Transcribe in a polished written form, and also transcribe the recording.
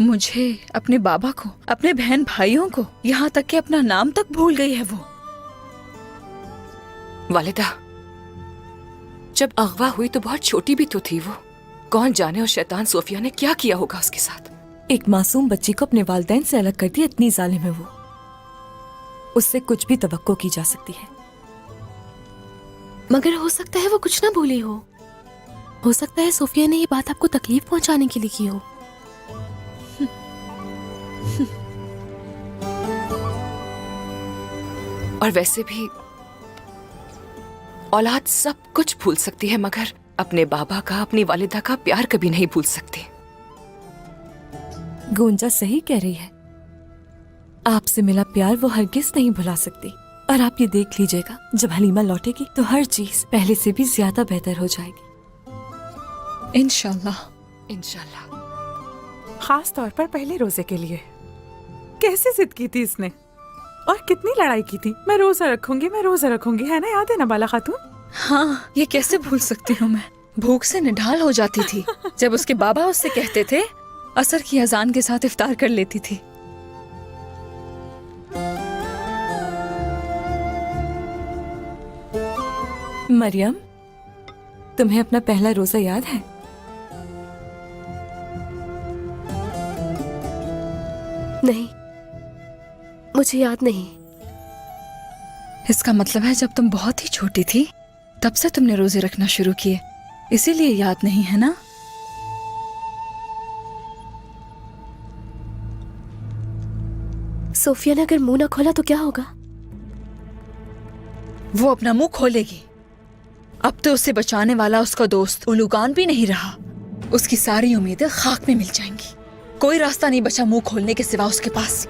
मुझे, अपने बाबा को, अपने बहन भाइयों को, यहाँ तक कि अपना नाम तक भूल गई है वो। वालिदा, जब अगवा हुई तो बहुत छोटी भी तो थी वो। कौन जाने उस शैतान सोफिया ने क्या किया होगा उसके साथ। एक मासूम बच्ची को अपने वालिदैन से अलग कर दिया, इतनी जालिम है वो। उससे कुछ भी तवक्को की जा सकती है। मगर हो सकता है वो कुछ ना भूली हो सकता है सोफिया ने ये बात आपको तकलीफ पहुंचाने के लिए की हो। और वैसे भी औलाद सब कुछ भूल सकती है, मगर अपने बाबा का, अपनी वालिदा का प्यार कभी नहीं भूल सकती। गुंजा सही कह रही है। आपसे मिला प्यार वो हरगिज नहीं भुला सकती। और आप ये देख लीजिएगा, जब हलीमा लौटेगी तो हर चीज पहले से भी ज्यादा बेहतर हो जाएगी। इंशाल्लाह। इंशाल्लाह। खास तौर पर पहले रोजे के लिए। कैसे जिद की थी इसने और कितनी लड़ाई की थी। मैं रोजा रखूंगी, मैं रोजा रखूंगी, है ना? याद है ना बाला खातून? हाँ, ये कैसे भूल सकती हूँ मैं। भूख से निढाल हो जाती थी जब उसके बाबा उससे कहते थे असर की अजान के साथ इफ्तार कर लेती थी। मरियम, तुम्हें अपना पहला रोजा याद है? नहीं, मुझे याद नहीं। इसका मतलब है जब तुम बहुत ही छोटी थी तब से तुमने रोजे रखना शुरू किए, इसीलिए याद नहीं है ना? सोफिया ने अगर मुंह ना खोला तो क्या होगा? वो अपना मुंह खोलेगी। अब तो उसे बचाने वाला उसका दोस्त उलूगान भी नहीं रहा। उसकी सारी उम्मीदें खाक में मिल जाएंगी। कोई रास्ता नहीं बचा मुंह खोलने के सिवा उसके पास।